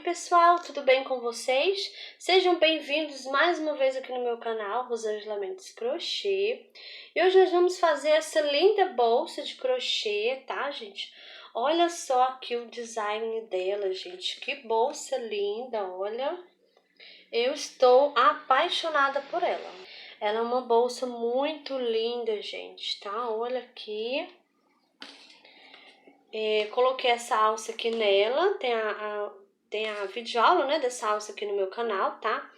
pessoal, tudo bem com vocês? Sejam bem-vindos mais uma vez aqui no meu canal, Rosângela Mendes Crochê. E hoje nós vamos fazer essa linda bolsa de crochê, tá, gente? Olha só aqui o design dela, gente. Que bolsa linda, olha. Eu estou apaixonada por ela. Ela é uma bolsa muito linda, gente, tá? Olha aqui. Coloquei essa alça aqui nela, tem a videoaula, né, dessa alça aqui no meu canal, tá?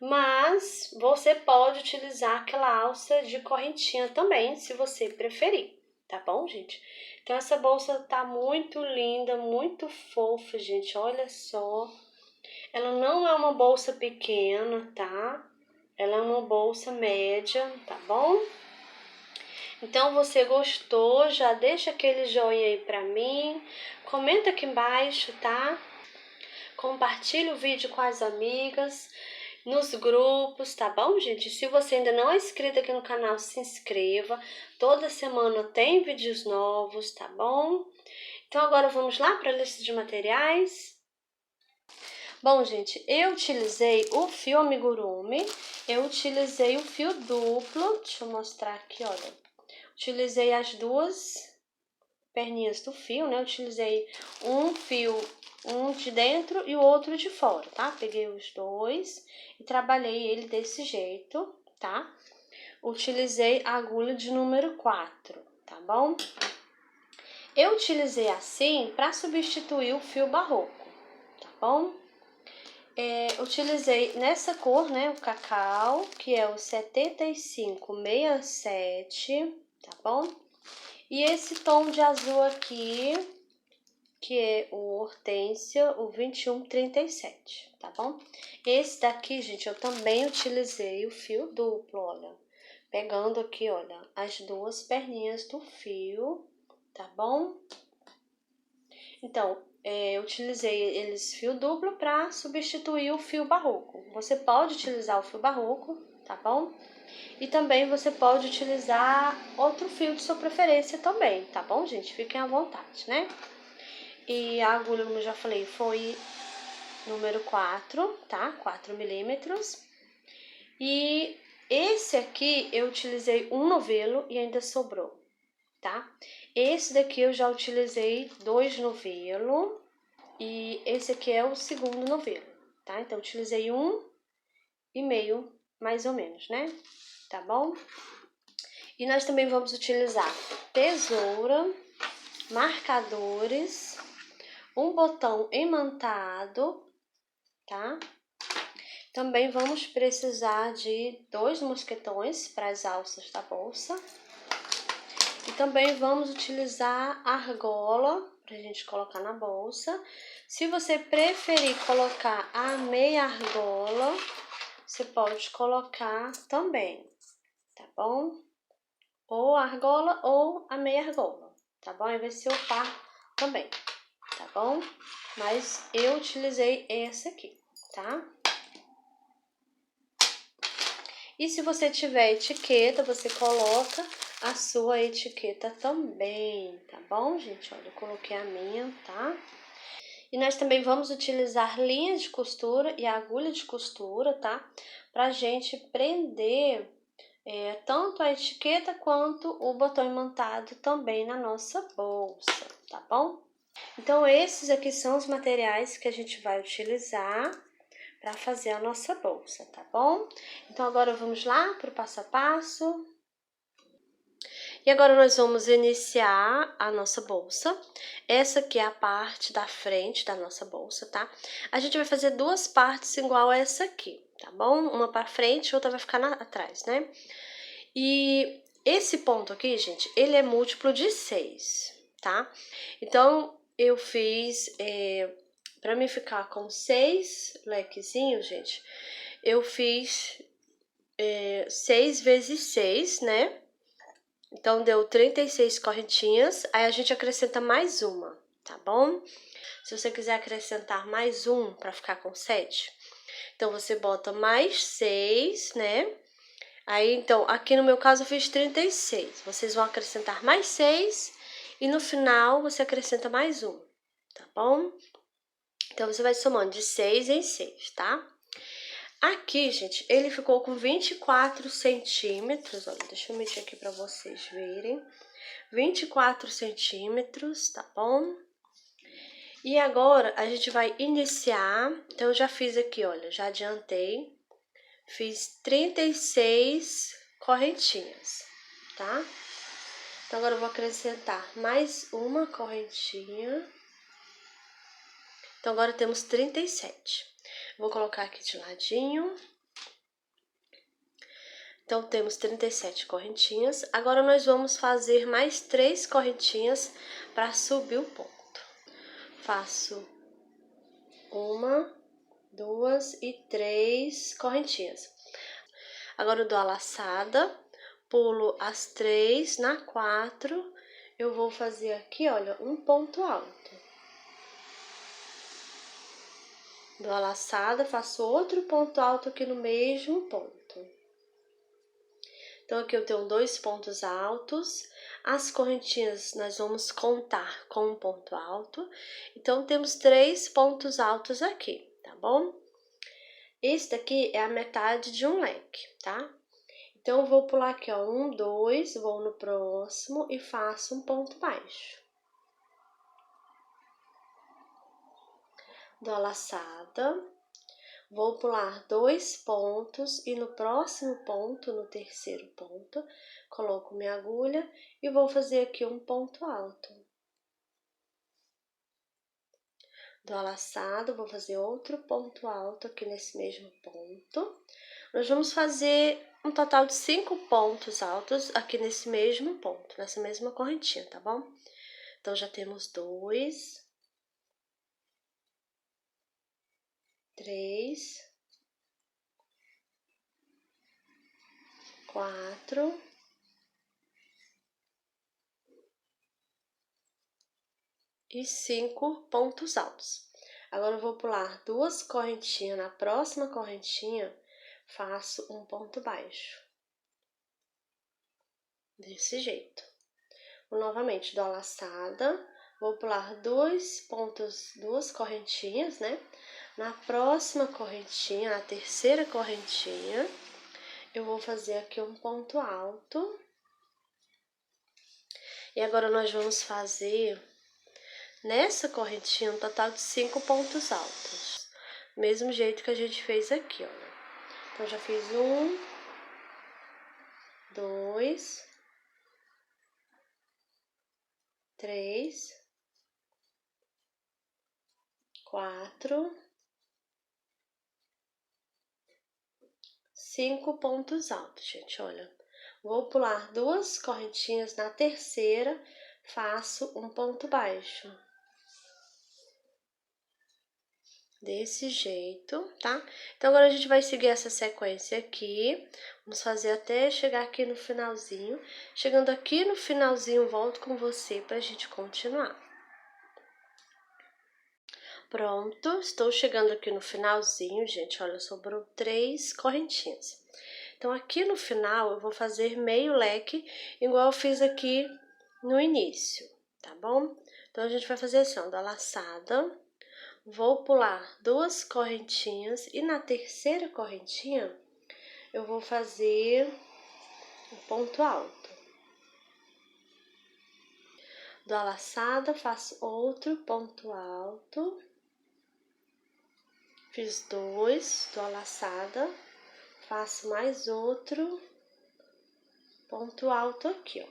Mas você pode utilizar aquela alça de correntinha também, se você preferir, tá bom, gente? Então essa bolsa tá muito linda, muito fofa, gente, olha só. Ela não é uma bolsa pequena, tá? Ela é uma bolsa média, tá bom? Então, você gostou? Já deixa aquele joinha aí pra mim. Comenta aqui embaixo, tá? Compartilha o vídeo com as amigas, nos grupos, tá bom, gente? Se você ainda não é inscrito aqui no canal, se inscreva. Toda semana tem vídeos novos, tá bom? Então, agora vamos lá para a lista de materiais. Bom, gente, eu utilizei o fio amigurumi, eu utilizei o fio duplo. Deixa eu mostrar aqui, olha. Utilizei as duas perninhas do fio, né? Utilizei um fio, um de dentro e o outro de fora, tá? Peguei os dois e trabalhei ele desse jeito, tá? Utilizei a agulha de número 4, tá bom? Eu utilizei assim para substituir o fio barroco, tá bom? Utilizei nessa cor, né? O cacau, que é o 7567, tá bom? E esse tom de azul aqui, que é o hortênsia, o 2137, tá bom? Esse daqui, gente, eu também utilizei o fio duplo, olha. Pegando aqui, olha, as duas perninhas do fio, tá bom? Então, eu utilizei eles fio duplo para substituir o fio barroco. Você pode utilizar o fio barroco, tá bom? E também você pode utilizar outro fio de sua preferência também, tá bom, gente? Fiquem à vontade, né? E a agulha, como eu já falei, foi número 4, tá? 4 milímetros. E esse aqui eu utilizei um novelo e ainda sobrou, tá? Esse daqui eu já utilizei 2 novelo e esse aqui é o segundo novelo, tá? Então, utilizei 1,5, mais ou menos, né? Tá bom? E nós também vamos utilizar tesoura, marcadores, um botão imantado, tá? Também vamos precisar de 2 mosquetões para as alças da bolsa. E também vamos utilizar argola para a gente colocar na bolsa. Se você preferir colocar a meia argola, você pode colocar também, tá bom? Ou a argola ou a meia argola, tá bom? Aí vai ser o par também, tá bom? Mas eu utilizei essa aqui, tá? E se você tiver etiqueta, você coloca a sua etiqueta também, tá bom, gente? Olha, eu coloquei a minha, tá? E nós também vamos utilizar linhas de costura e agulha de costura, tá? Pra gente prender tanto a etiqueta quanto o botão imantado também na nossa bolsa, tá bom? Então, esses aqui são os materiais que a gente vai utilizar para fazer a nossa bolsa, tá bom? Então, agora vamos lá para o passo a passo. E agora nós vamos iniciar a nossa bolsa. Essa aqui é a parte da frente da nossa bolsa, tá? A gente vai fazer duas partes igual a essa aqui, tá bom? Uma para frente e outra vai ficar atrás, né? E esse ponto aqui, gente, ele é múltiplo de 6, tá? Então, eu fiz, pra mim ficar com 6 lequezinhos, gente, eu fiz 6 vezes 6, né? Então, deu 36 correntinhas, aí a gente acrescenta mais uma, tá bom? Se você quiser acrescentar mais um pra ficar com 7, então você bota mais 6, né? Aí, então, aqui no meu caso eu fiz 36. Vocês vão acrescentar mais 6 e no final você acrescenta mais um, tá bom? Então, você vai somando de 6 em 6, tá? Aqui, gente, ele ficou com 24 centímetros, olha, deixa eu medir aqui pra vocês verem. 24 centímetros, tá bom? E agora, a gente vai iniciar, então eu já fiz aqui, olha, já adiantei. Fiz 36 correntinhas, tá? Então, agora eu vou acrescentar mais uma correntinha. Então, agora temos 37. Vou colocar aqui de ladinho. Então, temos 37 correntinhas. Agora, nós vamos fazer mais 3 correntinhas para subir o ponto. Faço 1, 2 e 3 correntinhas. Agora, eu dou a laçada, pulo as 3, na 4, eu vou fazer aqui, olha, um ponto alto. Dou a laçada, faço outro ponto alto aqui no mesmo ponto. Então, aqui eu tenho 2 pontos altos. As correntinhas nós vamos contar com um ponto alto. Então, temos 3 pontos altos aqui, tá bom? Esse daqui é a metade de um leque, tá? Então, eu vou pular aqui, ó, 1, 2, vou no próximo e faço um ponto baixo. Dou a laçada, vou pular 2 pontos e no próximo ponto, no terceiro ponto, coloco minha agulha e vou fazer aqui um ponto alto. Dou a laçada, vou fazer outro ponto alto aqui nesse mesmo ponto. Nós vamos fazer um total de 5 pontos altos aqui nesse mesmo ponto, nessa mesma correntinha, tá bom? Então, já temos 2, 3, 4 e 5 pontos altos. Agora, eu vou pular 2 correntinhas. Na próxima correntinha, faço um ponto baixo. Desse jeito. Novamente, dou a laçada, vou pular 2 correntinhas, né? Na próxima correntinha, na terceira correntinha, eu vou fazer aqui um ponto alto. E agora, nós vamos fazer nessa correntinha um total de 5 pontos altos. Mesmo jeito que a gente fez aqui, ó. Então, já fiz 1, 2, 3, 4, 5 pontos altos, gente, olha. Vou pular 2 correntinhas, na terceira, faço um ponto baixo. Desse jeito, tá? Então, agora a gente vai seguir essa sequência aqui. Vamos fazer até chegar aqui no finalzinho. Chegando aqui no finalzinho, volto com você pra gente continuar. Pronto, estou chegando aqui no finalzinho, gente, olha, sobrou 3 correntinhas. Então, aqui no final, eu vou fazer meio leque, igual eu fiz aqui no início, tá bom? Então, a gente vai fazer assim, ó, da laçada, vou pular 2 correntinhas e na terceira correntinha, eu vou fazer um ponto alto. Dou a laçada, faço outro ponto alto. Fiz 2, dou a laçada, faço mais outro ponto alto aqui, ó.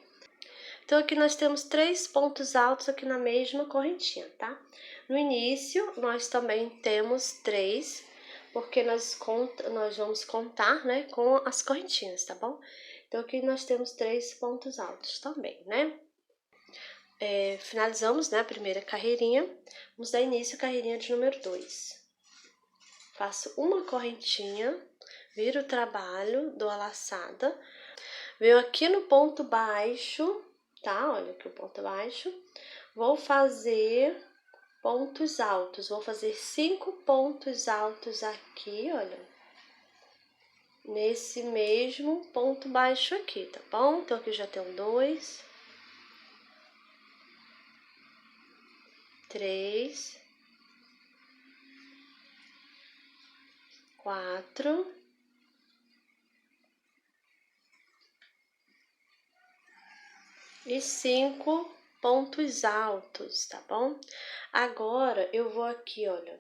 Então, aqui nós temos 3 pontos altos aqui na mesma correntinha, tá? No início, nós também temos 3, porque nós vamos contar, né, com as correntinhas, tá bom? Então, aqui nós temos 3 pontos altos também, né? Finalizamos, né, a primeira carreirinha. Vamos dar início à carreirinha de número 2. Faço uma correntinha, viro o trabalho, dou a laçada, venho aqui no ponto baixo, tá? Olha aqui o ponto baixo. Vou fazer pontos altos, vou fazer 5 pontos altos aqui, olha. Nesse mesmo ponto baixo aqui, tá bom? Então, aqui já tenho 2, 3, 4 e 5 pontos altos, tá bom? Agora, eu vou aqui, olha,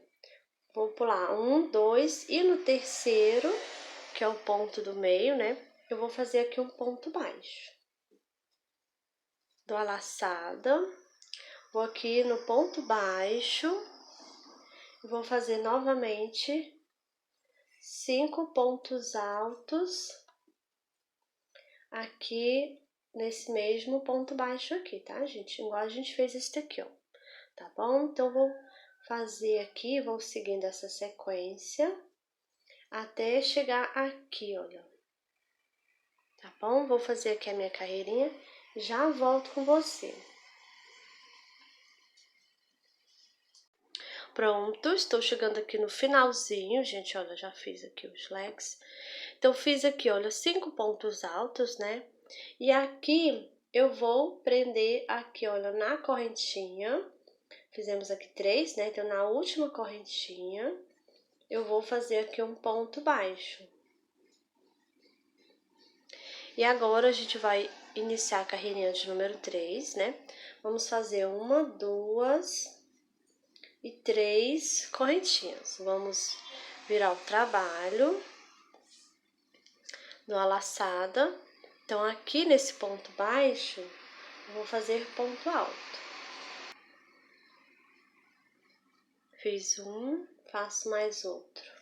vou pular 1, 2 e no terceiro, que é o ponto do meio, né? Eu vou fazer aqui um ponto baixo. Dou a laçada, vou aqui no ponto baixo, vou fazer novamente 5 pontos altos aqui nesse mesmo ponto baixo aqui, tá, gente? Igual a gente fez esse daqui, ó, tá bom? Então, vou fazer aqui, vou seguindo essa sequência até chegar aqui, olha. Tá bom? Vou fazer aqui a minha carreirinha, já volto com você. Pronto, estou chegando aqui no finalzinho, gente, olha, já fiz aqui os leques. Então, fiz aqui, olha, 5 pontos altos, né? E aqui, eu vou prender aqui, olha, na correntinha. Fizemos aqui 3, né? Então, na última correntinha, eu vou fazer aqui um ponto baixo. E agora, a gente vai iniciar a carreirinha de número 3, né? Vamos fazer 1, 2 e 3 correntinhas. Vamos virar o trabalho, dou a laçada. Então, aqui nesse ponto baixo, eu vou fazer ponto alto. Fiz um, faço mais outro.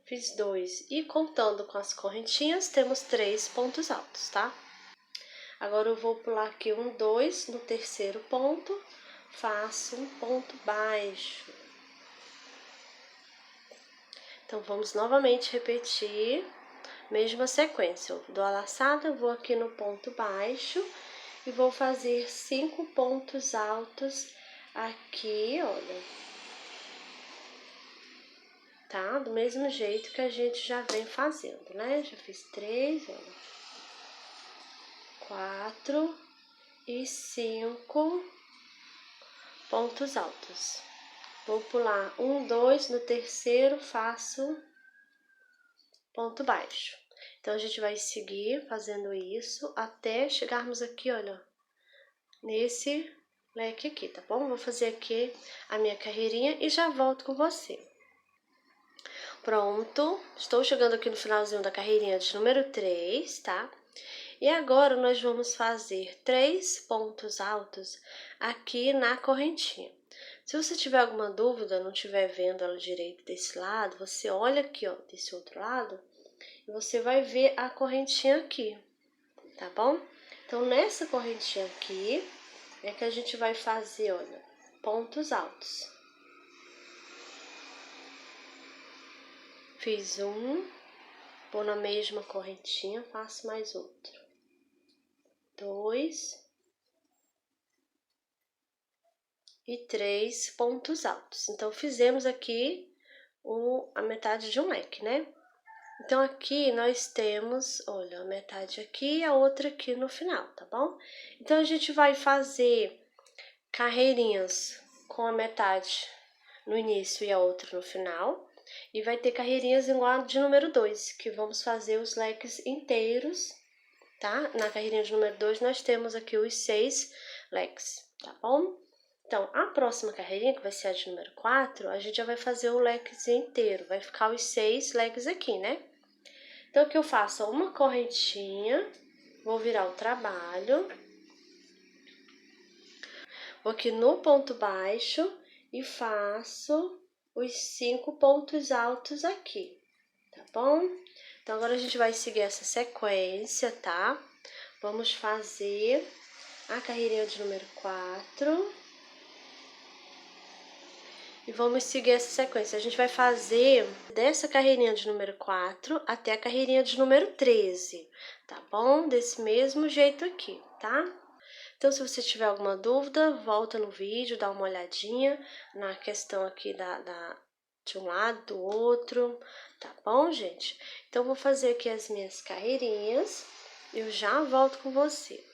Fiz 2 e contando com as correntinhas, temos 3 pontos altos, tá? Agora, eu vou pular aqui 1, 2, no terceiro ponto, faço um ponto baixo. Então, vamos novamente repetir, mesma sequência. Eu dou a laçada, vou aqui no ponto baixo e vou fazer 5 pontos altos aqui, olha. Tá? Do mesmo jeito que a gente já vem fazendo, né? Já fiz 3, olha. 4 e 5 pontos altos. Vou pular 1, 2, no terceiro faço ponto baixo. Então, a gente vai seguir fazendo isso até chegarmos aqui, olha, nesse leque aqui, tá bom? Vou fazer aqui a minha carreirinha e já volto com você. Pronto, estou chegando aqui no finalzinho da carreirinha de número 3, tá? E agora, nós vamos fazer 3 pontos altos aqui na correntinha. Se você tiver alguma dúvida, não estiver vendo ela direito desse lado, você olha aqui, ó, desse outro lado, e você vai ver a correntinha aqui, tá bom? Então, nessa correntinha aqui, é que a gente vai fazer, olha, pontos altos. Fiz um, vou na mesma correntinha, faço mais outro. 2 e 3 pontos altos. Então, fizemos aqui a metade de um leque, né? Então, aqui nós temos, olha, a metade aqui e a outra aqui no final, tá bom? Então, a gente vai fazer carreirinhas com a metade no início e a outra no final. E vai ter carreirinhas igual a de número 2, que vamos fazer os leques inteiros, tá? Na carreirinha de número 2, nós temos aqui os 6 leques, tá bom? Então, a próxima carreirinha, que vai ser a de número 4, a gente já vai fazer o lequezinho inteiro, vai ficar os 6 leques aqui, né? Então, o que eu faço? Uma correntinha, vou virar o trabalho, vou aqui no ponto baixo e faço os 5 pontos altos aqui, tá bom? Então, agora a gente vai seguir essa sequência, tá? Vamos fazer a carreirinha de número 4. E vamos seguir essa sequência. A gente vai fazer dessa carreirinha de número 4 até a carreirinha de número 13, tá bom? Desse mesmo jeito aqui, tá? Então, se você tiver alguma dúvida, volta no vídeo, dá uma olhadinha na questão aqui de um lado, do outro, tá bom, gente? Então, vou fazer aqui as minhas carreirinhas e eu já volto com você.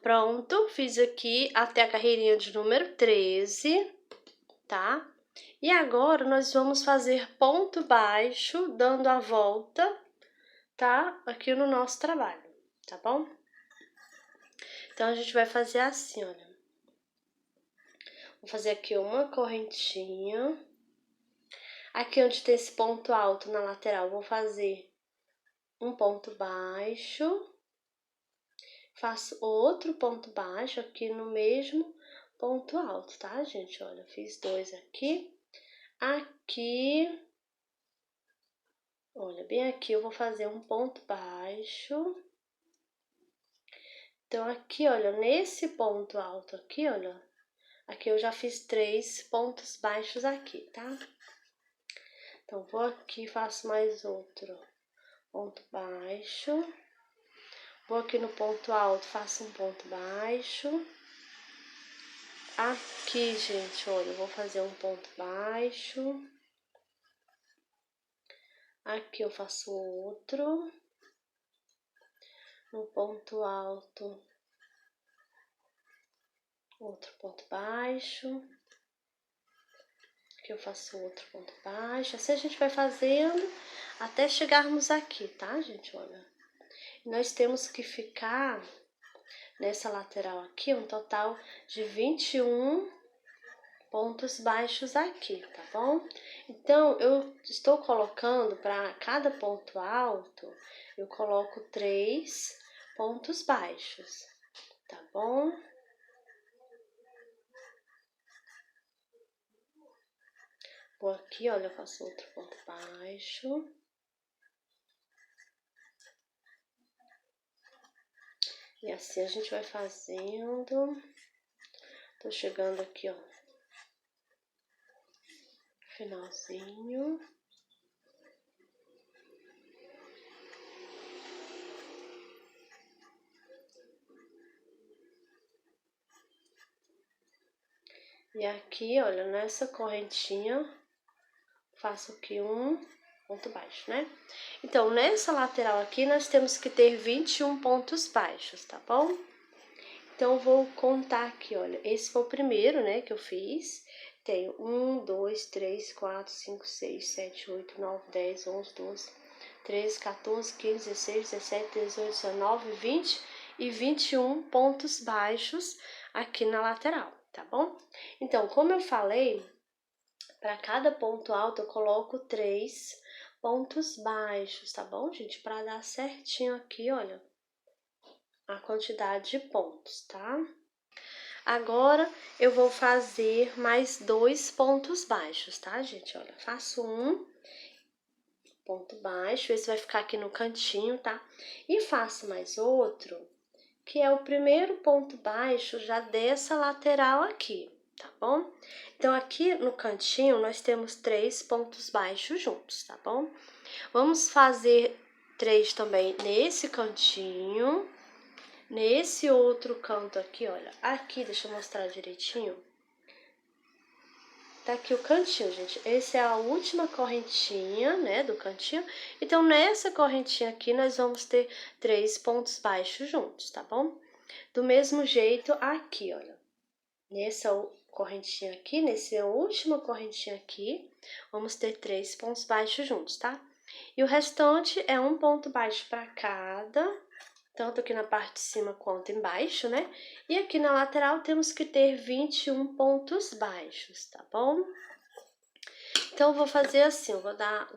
Pronto, fiz aqui até a carreirinha de número 13, tá? E agora, nós vamos fazer ponto baixo, dando a volta, tá? Aqui no nosso trabalho, tá bom? Então, a gente vai fazer assim, olha. Vou fazer aqui uma correntinha. Aqui onde tem esse ponto alto na lateral, vou fazer um ponto baixo. Faço outro ponto baixo aqui no mesmo ponto alto, tá, gente? Olha, fiz 2 aqui. Aqui, olha, bem aqui eu vou fazer um ponto baixo. Então, aqui, olha, nesse ponto alto aqui, olha, aqui eu já fiz 3 pontos baixos aqui, tá? Então, vou aqui, faço mais outro ponto baixo. Vou aqui no ponto alto, faço um ponto baixo. Aqui, gente, olha, eu vou fazer um ponto baixo. Aqui eu faço outro. No ponto alto, outro ponto baixo. Aqui eu faço outro ponto baixo. Assim a gente vai fazendo até chegarmos aqui, tá, gente? Olha. Nós temos que ficar nessa lateral aqui um total de 21 pontos baixos aqui, tá bom? Então, eu estou colocando para cada ponto alto, eu coloco 3 pontos baixos, tá bom? Vou aqui, olha, eu faço outro ponto baixo. E assim a gente vai fazendo. Tô chegando aqui, ó, finalzinho. E aqui, olha, nessa correntinha, faço aqui um ponto baixo, né? Então, nessa lateral aqui, nós temos que ter 21 pontos baixos, tá bom? Então, eu vou contar aqui, olha, esse foi o primeiro, né, que eu fiz. Tenho 1, 2, 3, 4, 5, 6, 7, 8, 9, 10, 11, 12, 13, 14, 15, 16, 17, 18, 19, 20 e 21 pontos baixos aqui na lateral, tá bom? Então, como eu falei, para cada ponto alto eu coloco 3 pontos baixos, tá bom, gente? Para dar certinho aqui, olha, a quantidade de pontos, tá? Agora, eu vou fazer mais 2 pontos baixos, tá, gente? Olha, faço um ponto baixo, esse vai ficar aqui no cantinho, tá? E faço mais outro, que é o primeiro ponto baixo já dessa lateral aqui, tá bom? Então, aqui no cantinho, nós temos 3 pontos baixos juntos, tá bom? Vamos fazer 3 também nesse cantinho. Nesse outro canto aqui, olha, aqui, deixa eu mostrar direitinho. Tá aqui o cantinho, gente. Essa é a última correntinha, né, do cantinho. Então, nessa correntinha aqui, nós vamos ter 3 pontos baixos juntos, tá bom? Do mesmo jeito aqui, olha. Nessa correntinha aqui, nessa última correntinha aqui, vamos ter 3 pontos baixos juntos, tá? E o restante é um ponto baixo para cada, tanto aqui na parte de cima quanto embaixo, né? E aqui na lateral temos que ter 21 pontos baixos, tá bom? Então, vou fazer assim,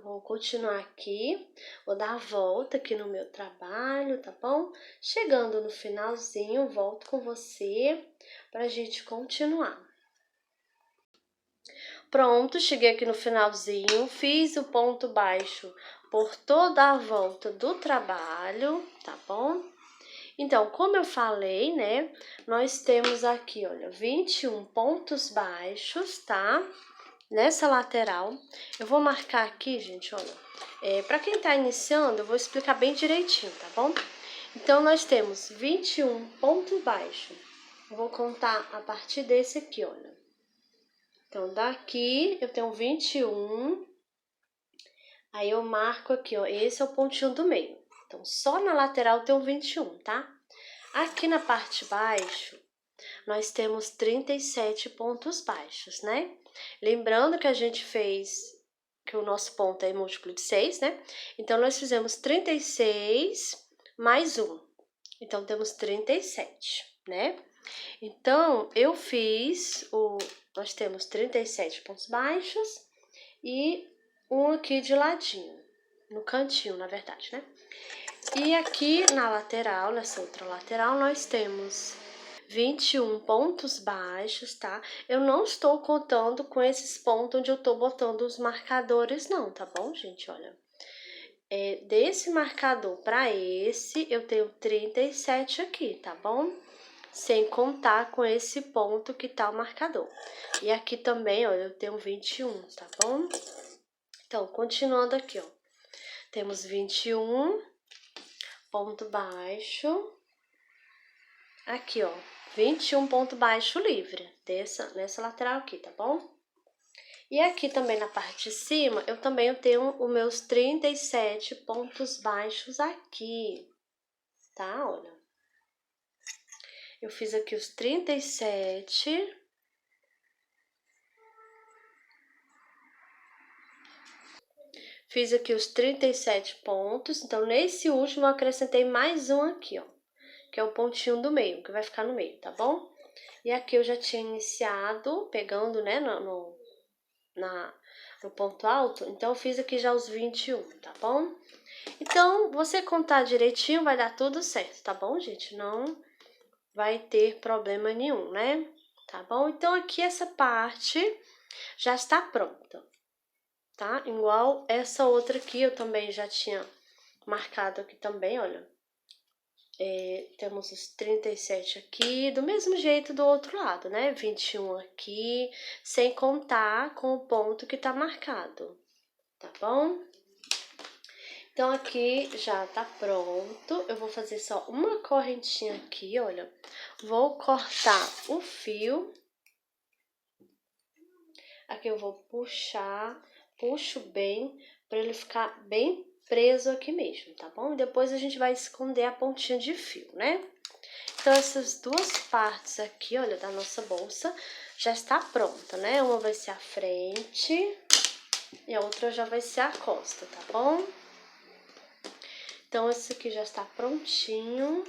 vou continuar aqui, vou dar a volta aqui no meu trabalho, tá bom? Chegando no finalzinho, volto com você pra gente continuar. Pronto, cheguei aqui no finalzinho, fiz o ponto baixo por toda a volta do trabalho, tá bom? Então, como eu falei, né, nós temos aqui, olha, 21 pontos baixos, tá? Nessa lateral, eu vou marcar aqui, gente, olha, pra quem tá iniciando, eu vou explicar bem direitinho, tá bom? Então, nós temos 21 pontos baixos. Eu vou contar a partir desse aqui, olha. Então, daqui eu tenho 21, aí eu marco aqui, ó, esse é o pontinho do meio. Então, só na lateral eu tenho 21, tá? Aqui na parte de baixo, nós temos 37 pontos baixos, né? Lembrando que a gente fez, que o nosso ponto é múltiplo de 6, né? Então, nós fizemos 36 mais 1. Então, temos 37, né? Então, nós temos 37 pontos baixos e um aqui de ladinho, no cantinho, na verdade, né? E aqui na lateral, nessa outra lateral, nós temos 21 pontos baixos, tá? Eu não estou contando com esses pontos onde eu tô botando os marcadores, não, tá bom, gente? Olha, desse marcador para esse, eu tenho 37 aqui, tá bom? Sem contar com esse ponto que tá o marcador. E aqui também, ó, eu tenho 21, tá bom? Então, continuando aqui, ó. Temos 21 ponto baixo. Aqui, ó, 21 ponto baixo livre, nessa lateral aqui, tá bom? E aqui também na parte de cima, eu também tenho os meus 37 pontos baixos aqui, tá? Olha. Eu fiz aqui os 37. Fiz aqui os 37 pontos, então nesse último eu acrescentei mais um aqui, ó, que é o pontinho do meio, que vai ficar no meio, tá bom? E aqui eu já tinha iniciado pegando, né, no ponto alto, então eu fiz aqui já os 21, tá bom? Então, você contar direitinho vai dar tudo certo, tá bom, gente? Não vai ter problema nenhum, né? Tá bom? Então, aqui essa parte já está pronta, tá? Igual essa outra aqui, eu também já tinha marcado aqui também, olha. Temos os 37 aqui, do mesmo jeito do outro lado, né? 21 aqui, sem contar com o ponto que tá marcado, tá bom? Então, aqui já tá pronto. Eu vou fazer só uma correntinha aqui, olha. Vou cortar o fio. Aqui eu vou puxo bem, pra ele ficar bem preso aqui mesmo, tá bom? E depois a gente vai esconder a pontinha de fio, né? Então, essas duas partes aqui, olha, da nossa bolsa já está pronta, né? Uma vai ser a frente e a outra já vai ser a costa, tá bom? Então, esse aqui já está prontinho.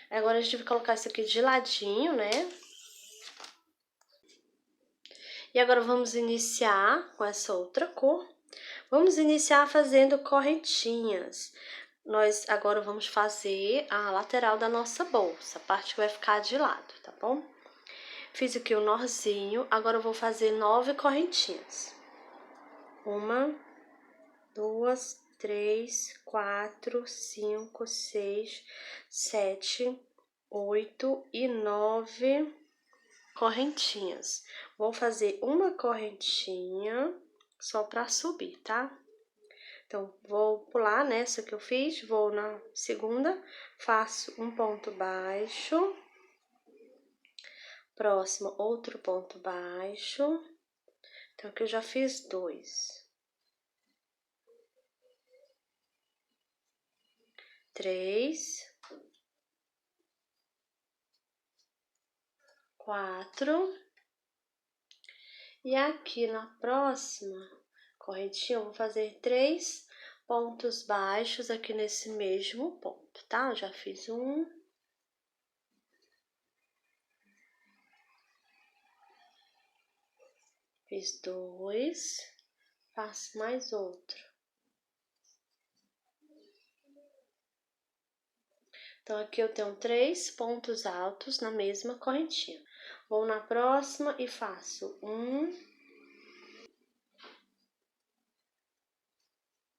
Agora, a gente vai colocar isso aqui de ladinho, né? E agora, vamos iniciar com essa outra cor. Vamos iniciar fazendo correntinhas. Nós agora vamos fazer a lateral da nossa bolsa, a parte que vai ficar de lado, tá bom? Fiz aqui o nozinho, agora eu vou fazer 9 correntinhas. 1, 2, 3, 4, 5, 6, 7, 8 e 9 correntinhas. Vou fazer uma correntinha só pra subir, tá? Então, vou pular nessa que eu fiz, vou na segunda, faço um ponto baixo, próximo outro ponto baixo. Então, aqui eu já fiz 2. 3, 4. E aqui na próxima correntinha, eu vou fazer 3 pontos baixos aqui nesse mesmo ponto, tá? Eu já fiz um. Fiz 2, faço mais outro. Então, aqui eu tenho 3 pontos altos na mesma correntinha. Vou na próxima e faço 1,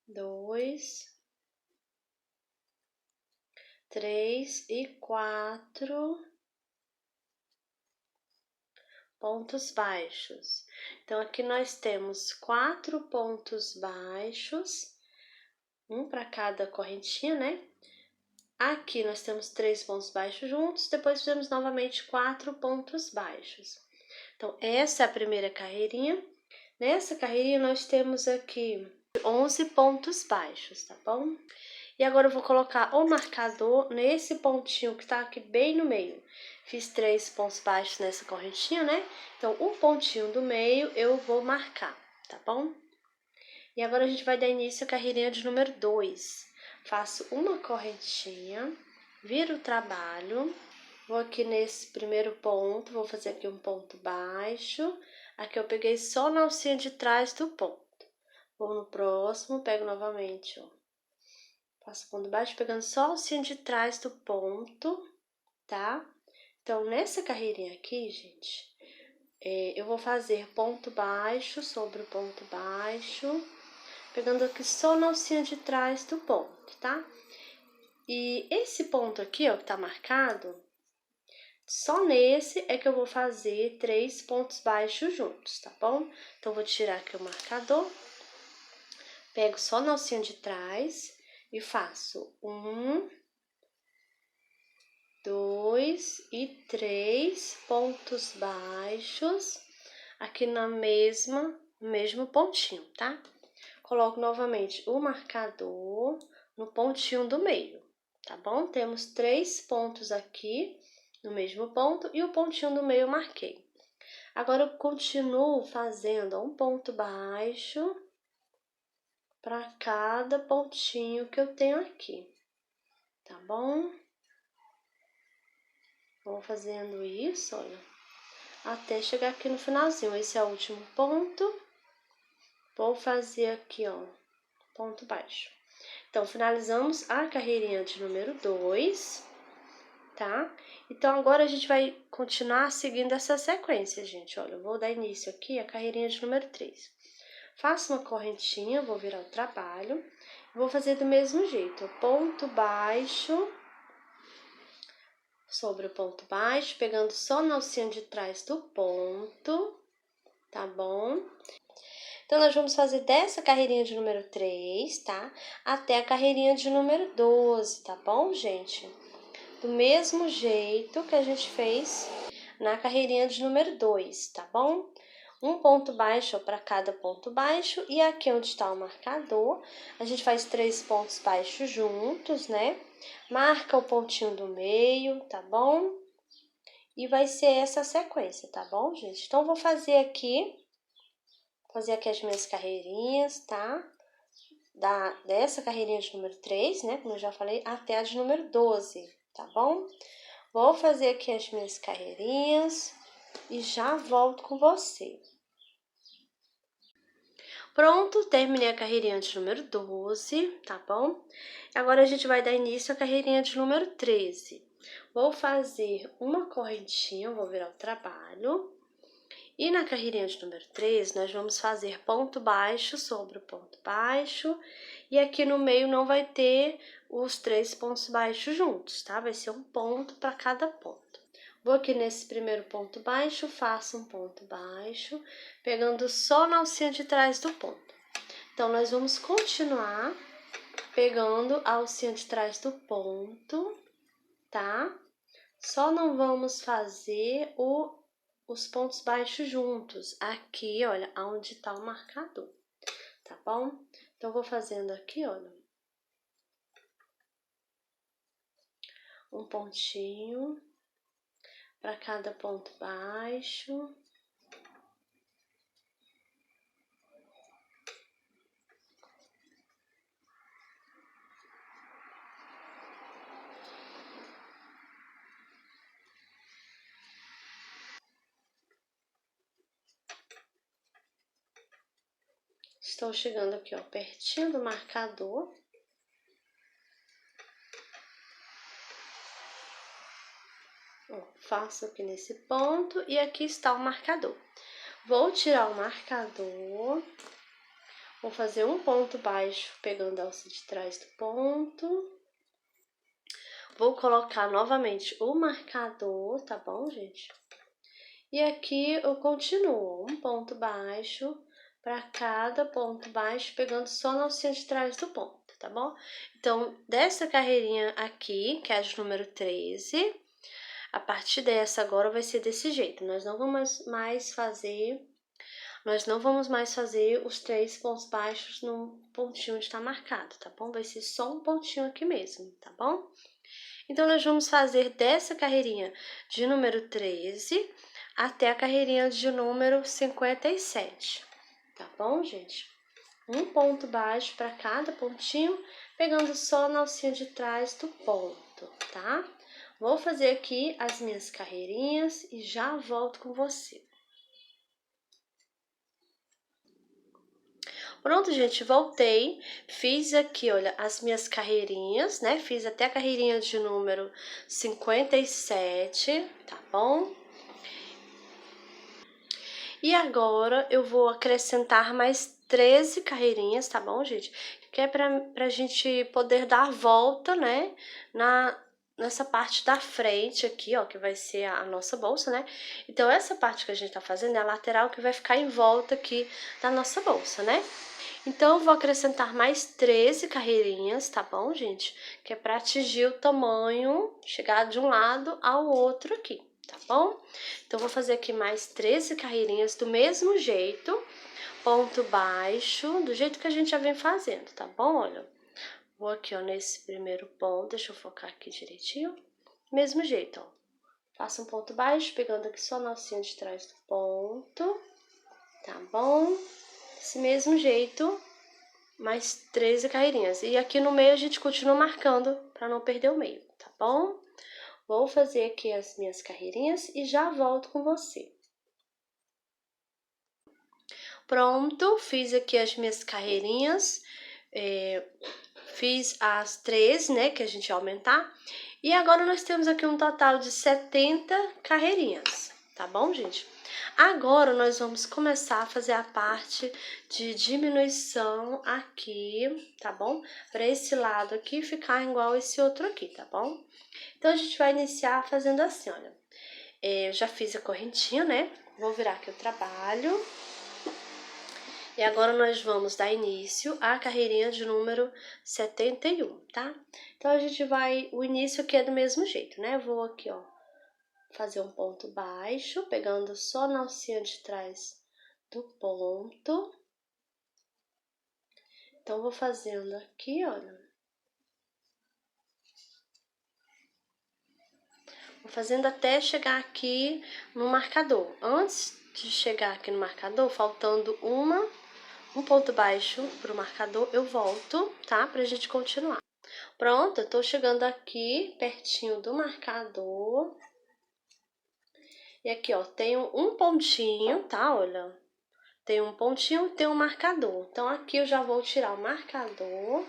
2, 3 e 4 pontos baixos. Então, aqui nós temos 4 pontos baixos, um para cada correntinha, né? Aqui nós temos 3 pontos baixos juntos, depois fizemos novamente 4 pontos baixos. Então, essa é a primeira carreirinha. Nessa carreirinha, nós temos aqui 11 pontos baixos, tá bom? E agora eu vou colocar o marcador nesse pontinho que tá aqui bem no meio. Fiz 3 pontos baixos nessa correntinha, né? Então, o pontinho do meio eu vou marcar, tá bom? E agora a gente vai dar início à carreirinha de número 2. Faço uma correntinha, viro o trabalho, vou aqui nesse primeiro ponto, vou fazer aqui um ponto baixo. Aqui eu peguei só na alcinha de trás do ponto. Vou no próximo, pego novamente, ó. Faço ponto baixo, pegando só a alcinha de trás do ponto, tá? Então, nessa carreirinha aqui, gente, eu vou fazer ponto baixo sobre o ponto baixo, pegando aqui só na alcinha de trás do ponto, tá? E esse ponto aqui, ó, que tá marcado, só nesse é que eu vou fazer 3 pontos baixos juntos, tá bom? Então, vou tirar aqui o marcador, pego só na alcinha de trás e faço 1, 2 e 3 pontos baixos aqui no mesmo pontinho, tá? Coloco novamente o marcador no pontinho do meio, tá bom? Temos 3 pontos aqui no mesmo ponto e o pontinho do meio eu marquei. Agora, eu continuo fazendo um ponto baixo para cada pontinho que eu tenho aqui, tá bom? Vou fazendo isso, olha, até chegar aqui no finalzinho. Esse é o último ponto. Vou fazer aqui, ó, ponto baixo. Então, finalizamos a carreirinha de número 2, tá? Então, agora a gente vai continuar seguindo essa sequência, gente. Olha, eu vou dar início aqui à carreirinha de número 3. Faço uma correntinha, vou virar o trabalho. Vou fazer do mesmo jeito, ponto baixo sobre o ponto baixo, pegando só na alcinha de trás do ponto, tá bom? Então, nós vamos fazer dessa carreirinha de número 3, tá? Até a carreirinha de número 12, tá bom, gente? Do mesmo jeito que a gente fez na carreirinha de número 2, tá bom? Um ponto baixo para cada ponto baixo, e aqui onde está o marcador, a gente faz 3 pontos baixos juntos, né? Marca o pontinho do meio, tá bom? E vai ser essa sequência, tá bom, gente? Então, vou fazer aqui as minhas carreirinhas, tá? Dessa carreirinha de número 3, né? Como eu já falei, até a de número 12, tá bom? Vou fazer aqui as minhas carreirinhas e já volto com você. Pronto, terminei a carreirinha de número 12, tá bom? Agora a gente vai dar início à carreirinha de número 13. Vou fazer uma correntinha, vou virar o trabalho. E na carreirinha de número 13, nós vamos fazer ponto baixo sobre o ponto baixo. E aqui no meio não vai ter os 3 pontos baixos juntos, tá? Vai ser um ponto para cada ponto. Vou aqui nesse primeiro ponto baixo, faço um ponto baixo, pegando só na alcinha de trás do ponto. Então, nós vamos continuar pegando a alcinha de trás do ponto, tá? Só não vamos fazer os pontos baixos juntos, aqui, olha, onde tá o marcador, tá bom? Então, vou fazendo aqui, olha, um pontinho para cada ponto baixo. Estou chegando aqui, ó, pertinho do marcador. Ó, faço aqui nesse ponto e aqui está o marcador. Vou tirar o marcador, vou fazer um ponto baixo pegando a alça de trás do ponto. Vou colocar novamente o marcador, tá bom, gente? E aqui eu continuo um ponto baixo para cada ponto baixo, pegando só na alcinha de trás do ponto, tá bom? Então, dessa carreirinha aqui, que é a de número 13, a partir dessa agora vai ser desse jeito. Nós não vamos mais fazer nós não vamos mais fazer os 3 pontos baixos no pontinho onde está marcado, tá bom? Vai ser só um pontinho aqui mesmo, tá bom? Então, nós vamos fazer dessa carreirinha de número 13 até a carreirinha de número 57, tá bom, gente? Um ponto baixo para cada pontinho, pegando só na alcinha de trás do ponto, tá? Vou fazer aqui as minhas carreirinhas e já volto com você. Pronto, gente, voltei, fiz aqui, olha, as minhas carreirinhas, né? Fiz até a carreirinha de número 57, tá bom? E agora eu vou acrescentar mais 13 carreirinhas, tá bom, gente? Que é pra gente poder dar a volta, né? Nessa parte da frente aqui, ó, que vai ser a nossa bolsa, né? Então, essa parte que a gente tá fazendo é a lateral que vai ficar em volta aqui da nossa bolsa, né? Então, eu vou acrescentar mais 13 carreirinhas, tá bom, gente? Que é para atingir o tamanho, chegar de um lado ao outro aqui, tá bom? Então, vou fazer aqui mais 13 carreirinhas do mesmo jeito, ponto baixo, do jeito que a gente já vem fazendo, tá bom? Olha, vou aqui, ó, nesse primeiro ponto, deixa eu focar aqui direitinho. Mesmo jeito, ó. Faço um ponto baixo, pegando aqui só a alcinha de trás do ponto, tá bom? Desse mesmo jeito, mais 13 carreirinhas. E aqui no meio a gente continua marcando para não perder o meio, tá bom? Vou fazer aqui as minhas carreirinhas e já volto com você. Pronto, fiz aqui as minhas carreirinhas, fiz as 13, né, que a gente ia aumentar. E agora nós temos aqui um total de 70 carreirinhas, tá bom, gente? Agora, nós vamos começar a fazer a parte de diminuição aqui, tá bom? Para esse lado aqui ficar igual esse outro aqui, tá bom? Então, a gente vai iniciar fazendo assim, olha. Eu já fiz a correntinha, né? Vou virar aqui o trabalho. E agora, nós vamos dar início à carreirinha de número 71, tá? Então, a gente vai... O início aqui é do mesmo jeito, né? Eu vou aqui, ó, fazer um ponto baixo, pegando só na alcinha de trás do ponto. Então, vou fazendo aqui, olha. Vou fazendo até chegar aqui no marcador. Antes de chegar aqui no marcador, faltando um ponto baixo pro marcador, eu volto, tá? Pra gente continuar. Pronto, eu tô chegando aqui, pertinho do marcador. E aqui, ó, tenho um pontinho, tá? Olha, tem um pontinho, tem um marcador. Então, aqui eu já vou tirar o marcador.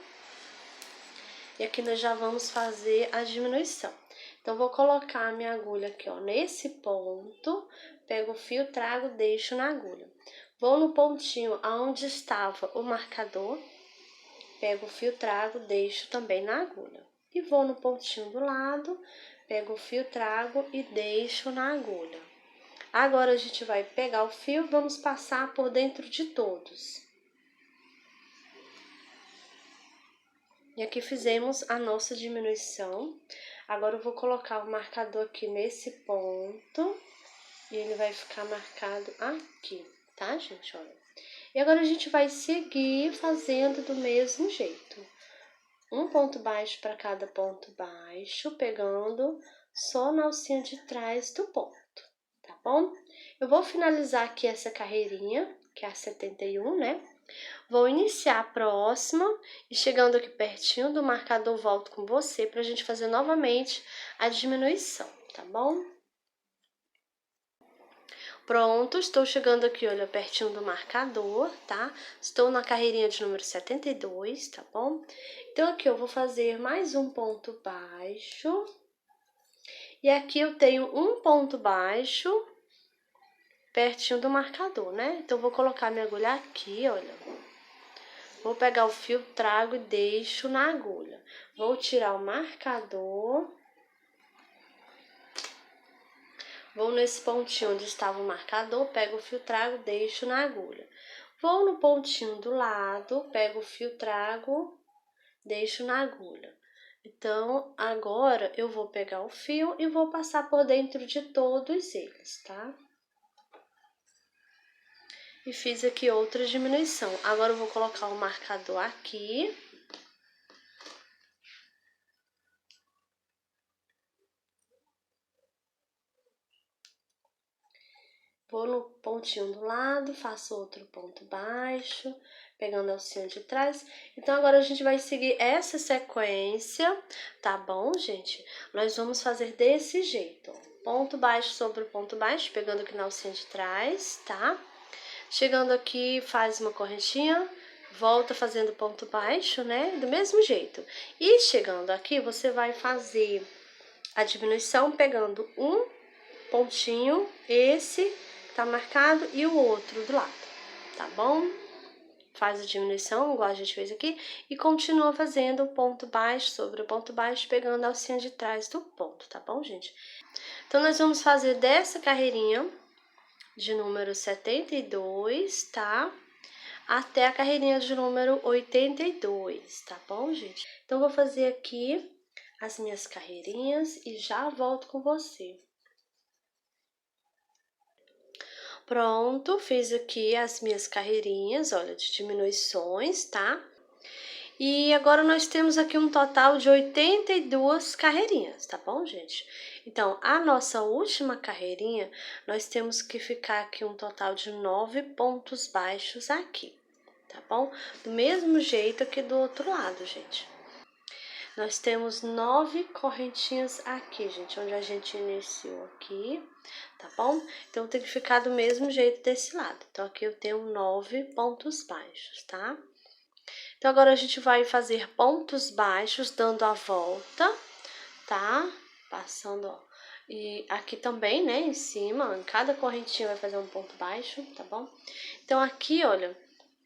E aqui nós já vamos fazer a diminuição. Então, vou colocar a minha agulha aqui, ó, nesse ponto. Pego o fio, trago, deixo na agulha. Vou no pontinho aonde estava o marcador. Pego o fio, trago, deixo também na agulha. E vou no pontinho do lado, pego o fio, trago e deixo na agulha. Agora, a gente vai pegar o fio, vamos passar por dentro de todos. E aqui fizemos a nossa diminuição. Agora, eu vou colocar o marcador aqui nesse ponto. E ele vai ficar marcado aqui, tá, gente? Olha. E agora, a gente vai seguir fazendo do mesmo jeito. Um ponto baixo para cada ponto baixo, pegando só na alcinha de trás do ponto, tá bom? Eu vou finalizar aqui essa carreirinha, que é a 71, né? Vou iniciar a próxima e chegando aqui pertinho do marcador, volto com você pra gente fazer novamente a diminuição, tá bom? Pronto, estou chegando aqui, olha, pertinho do marcador, tá? Estou na carreirinha de número 72, tá bom? Então, aqui eu vou fazer mais um ponto baixo. E aqui eu tenho um ponto baixo pertinho do marcador, né? Então, vou colocar minha agulha aqui, olha. Vou pegar o fio, trago e deixo na agulha. Vou tirar o marcador. Vou nesse pontinho onde estava o marcador, pego o fio, trago, deixo na agulha. Vou no pontinho do lado, pego o fio, trago, deixo na agulha. Então, agora eu vou pegar o fio e vou passar por dentro de todos eles, tá? e fiz aqui outra diminuição. Agora eu vou colocar o marcador aqui. Vou no pontinho do lado, faço outro ponto baixo, pegando a alcinha de trás. Então, agora a gente vai seguir essa sequência, tá bom, gente? Nós vamos fazer desse jeito, ó. Ponto baixo sobre o ponto baixo, pegando aqui na alcinha de trás, tá? Chegando aqui, faz uma correntinha, volta fazendo ponto baixo, né? Do mesmo jeito. E chegando aqui, você vai fazer a diminuição pegando um pontinho, esse tá marcado, e o outro do lado, tá bom? Faz a diminuição, igual a gente fez aqui, e continua fazendo o ponto baixo sobre o ponto baixo, pegando a alcinha de trás do ponto, tá bom, gente? Então, nós vamos fazer dessa carreirinha de número 72, tá? Até a carreirinha de número 82, tá bom, gente? Então, vou fazer aqui as minhas carreirinhas e já volto com você. Pronto, fiz aqui as minhas carreirinhas, olha, de diminuições, tá? E agora nós temos aqui um total de 82 carreirinhas, tá bom, gente? Então, a nossa última carreirinha, nós temos que ficar aqui um total de 9 pontos baixos aqui, tá bom? Do mesmo jeito aqui do outro lado, gente. Nós temos 9 correntinhas aqui, gente, onde a gente iniciou aqui, tá bom? Então, tem que ficar do mesmo jeito desse lado. Então, aqui eu tenho 9 pontos baixos, tá? Então, agora a gente vai fazer pontos baixos, dando a volta, tá? Passando, ó. E aqui também, né, em cima, em cada correntinha vai fazer um ponto baixo, tá bom? Então, aqui, olha,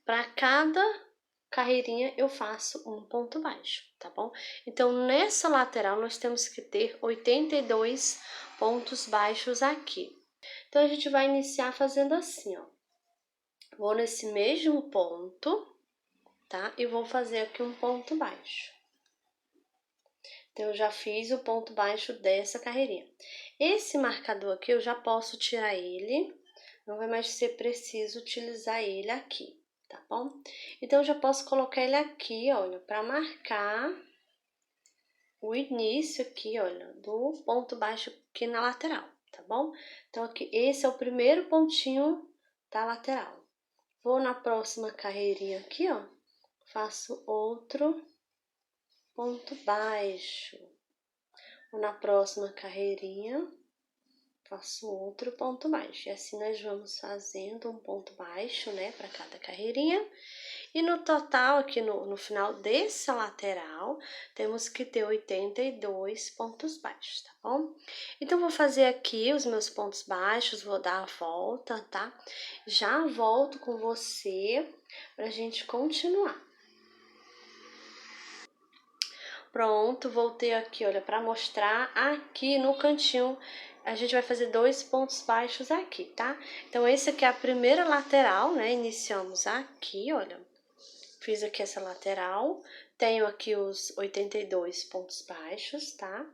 para cada carreirinha eu faço um ponto baixo, tá bom? Então, nessa lateral, nós temos que ter 82 pontos baixos aqui. Então, a gente vai iniciar fazendo assim, ó. Vou nesse mesmo ponto, tá? E vou fazer aqui um ponto baixo. Então, eu já fiz o ponto baixo dessa carreirinha. Esse marcador aqui, eu já posso tirar ele, não vai mais ser preciso utilizar ele aqui, tá bom? Então, eu já posso colocar ele aqui, olha, para marcar o início aqui, olha, do ponto baixo aqui na lateral, tá bom? Então, aqui, esse é o primeiro pontinho da lateral. Vou na próxima carreirinha aqui, ó, faço outro ponto baixo. Vou na próxima carreirinha, faço outro ponto baixo. E assim nós vamos fazendo um ponto baixo, né, para cada carreirinha. E no total, aqui no final dessa lateral, temos que ter 82 pontos baixos, tá bom? Então, vou fazer aqui os meus pontos baixos, vou dar a volta, tá? Já volto com você pra gente continuar. Pronto, voltei aqui, olha, pra mostrar aqui no cantinho. A gente vai fazer 2 pontos baixos aqui, tá? Então, esse aqui é a primeira lateral, né? Iniciamos aqui, olha. Fiz aqui essa lateral, tenho aqui os 82 pontos baixos, tá?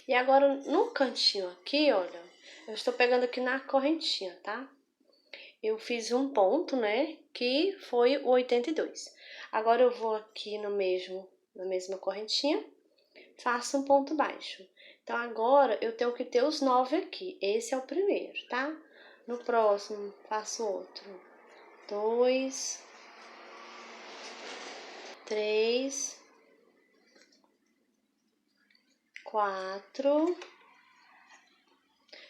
E agora, no cantinho aqui, olha, eu estou pegando aqui na correntinha, tá? Eu fiz um ponto, né, que foi o 82. Agora, eu vou aqui na mesma correntinha, faço um ponto baixo. Então, agora, eu tenho que ter os 9 aqui. Esse é o primeiro, tá? No próximo, faço outro. 2... 3, 4,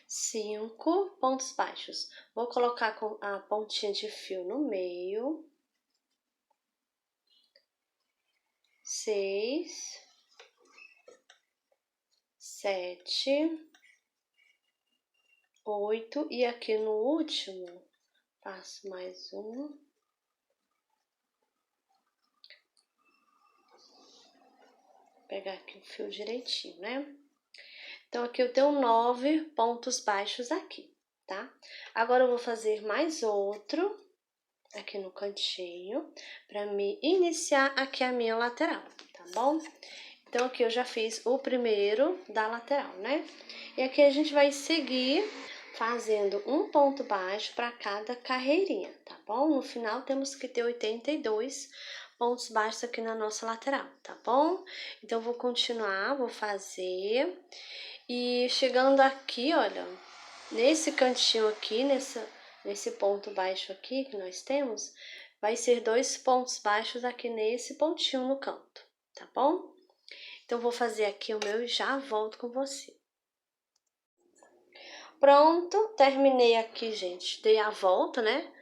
5 pontos baixos. Vou colocar com a pontinha de fio no meio. 6, 7, 8 e aqui no último faço mais um. Pegar aqui o fio direitinho, né? Então, aqui eu tenho 9 pontos baixos aqui, tá? Agora, eu vou fazer mais outro aqui no cantinho, para me iniciar aqui a minha lateral, tá bom? Então, aqui eu já fiz o primeiro da lateral, né? E aqui a gente vai seguir fazendo um ponto baixo para cada carreirinha, tá bom? No final temos que ter 82 pontos baixos aqui na nossa lateral, tá bom? Então, vou continuar, vou fazer. E chegando aqui, olha, nesse cantinho aqui, nesse ponto baixo aqui que nós temos, vai ser 2 pontos baixos aqui nesse pontinho no canto, tá bom? Então, vou fazer aqui o meu e já volto com você. Pronto, terminei aqui, gente. Dei a volta, né?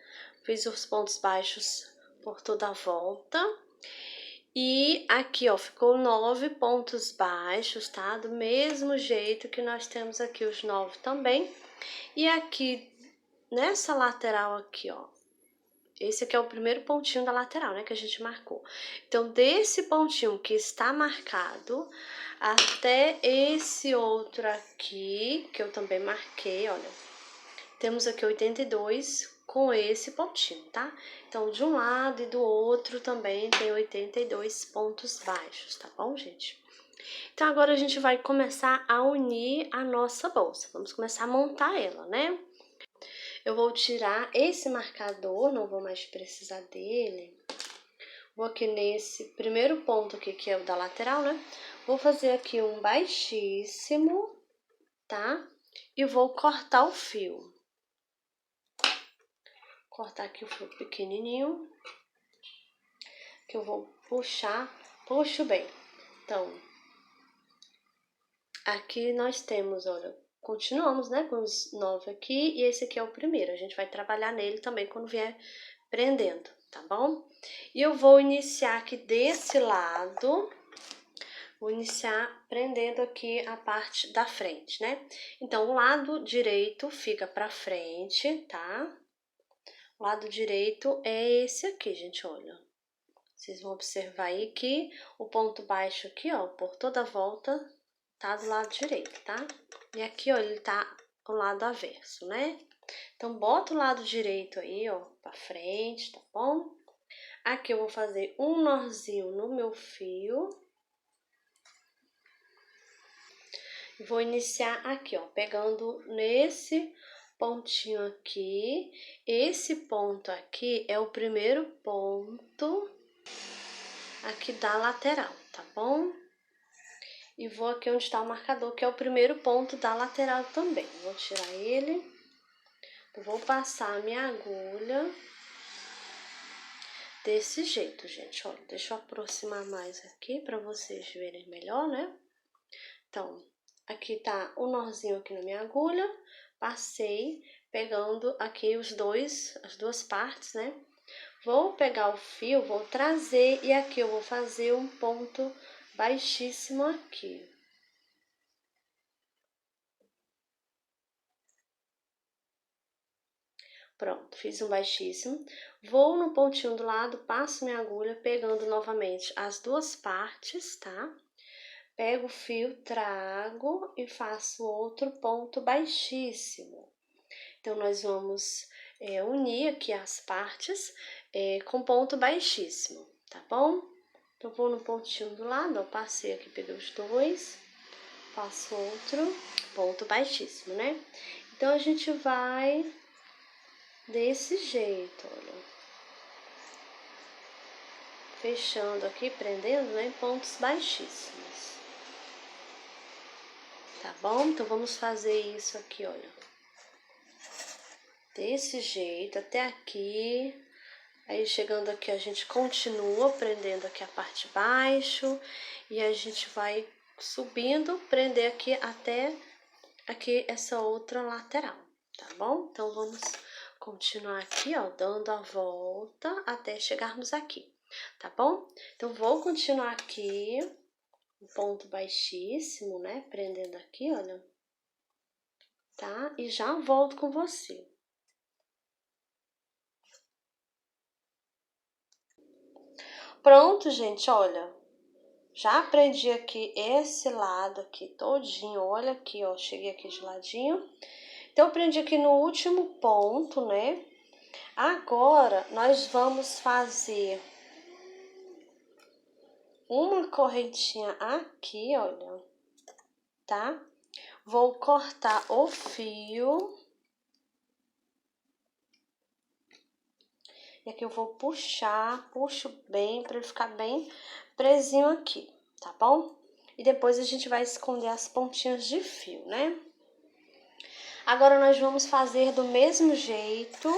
Fiz os pontos baixos por toda a volta. E aqui, ó, ficou 9 pontos baixos, tá? Do mesmo jeito que nós temos aqui os 9 também. E aqui, nessa lateral aqui, ó, esse aqui é o primeiro pontinho da lateral, né, que a gente marcou. Então, desse pontinho que está marcado até esse outro aqui, que eu também marquei, olha, temos aqui 82 com esse pontinho, tá? Então, de um lado e do outro também tem 82 pontos baixos, tá bom, gente? Então, agora a gente vai começar a unir a nossa bolsa. Vamos começar a montar ela, né? Eu vou tirar esse marcador, não vou mais precisar dele. Vou aqui nesse primeiro ponto aqui, que é o da lateral, né? Vou fazer aqui um baixíssimo, tá? E vou cortar o fio. Cortar aqui o fio pequenininho, que eu vou puxar, puxo bem. Então, aqui nós temos, olha, continuamos, né, com os 9 aqui, e esse aqui é o primeiro. A gente vai trabalhar nele também quando vier prendendo, tá bom? E eu vou iniciar aqui desse lado, vou iniciar prendendo aqui a parte da frente, né? Então, o lado direito fica pra frente, tá? O lado direito é esse aqui, gente, olha. Vocês vão observar aí que o ponto baixo aqui, ó, por toda a volta, tá do lado direito, tá? E aqui, ó, ele tá do lado avesso, né? Então, bota o lado direito aí, ó, pra frente, tá bom? Aqui eu vou fazer um nozinho no meu fio. Vou iniciar aqui, ó, pegando nesse pontinho aqui. Esse ponto aqui é o primeiro ponto aqui da lateral, tá bom? E vou aqui onde está o marcador, que é o primeiro ponto da lateral também. Vou tirar ele. Vou passar a minha agulha desse jeito, gente. Olha, deixa eu aproximar mais aqui para vocês verem melhor, né? Então, aqui tá o nozinho aqui na minha agulha. Passei, pegando aqui as duas partes, né? Vou pegar o fio, vou trazer e aqui eu vou fazer um ponto baixíssimo aqui. Pronto, fiz um baixíssimo. Vou no pontinho do lado, passo minha agulha, pegando novamente as duas partes, tá? Pego o fio, trago e faço outro ponto baixíssimo. Então, nós vamos unir aqui as partes com ponto baixíssimo, tá bom? Então, vou no pontinho do lado, ó, passei aqui, peguei os dois, passo outro, ponto baixíssimo, né? Então, a gente vai desse jeito, olha. Fechando aqui, prendendo, né, em pontos baixíssimos. Tá bom? Então, vamos fazer isso aqui, olha. Desse jeito, até aqui. Aí, chegando aqui, a gente continua prendendo aqui a parte de baixo. E a gente vai subindo, prender aqui até aqui essa outra lateral, tá bom? Então, vamos continuar aqui, ó, dando a volta até chegarmos aqui, tá bom? Então, vou continuar aqui, um ponto baixíssimo, né? Prendendo aqui, olha, tá? E já volto com você. Pronto, gente, olha. Já prendi aqui esse lado aqui todinho, olha aqui, ó, cheguei aqui de ladinho. Então, eu prendi aqui no último ponto, né? Agora, nós vamos fazer uma correntinha aqui, olha, tá? Vou cortar o fio E aqui eu vou puxar, puxo bem para ele ficar bem presinho aqui, tá bom? E depois a gente vai esconder as pontinhas de fio, né? Agora nós vamos fazer do mesmo jeito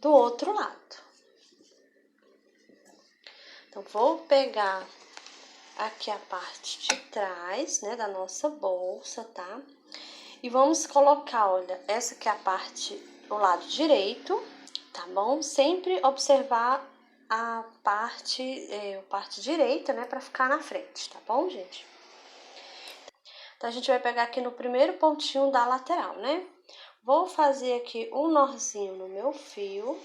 do outro lado. Então, vou pegar aqui a parte de trás, né, da nossa bolsa, tá? E vamos colocar, olha, essa aqui é a parte do lado direito, tá bom? Sempre observar a parte direita, né, pra ficar na frente, tá bom, gente? Então, a gente vai pegar aqui no primeiro pontinho da lateral, né? Vou fazer aqui um nozinho no meu fio.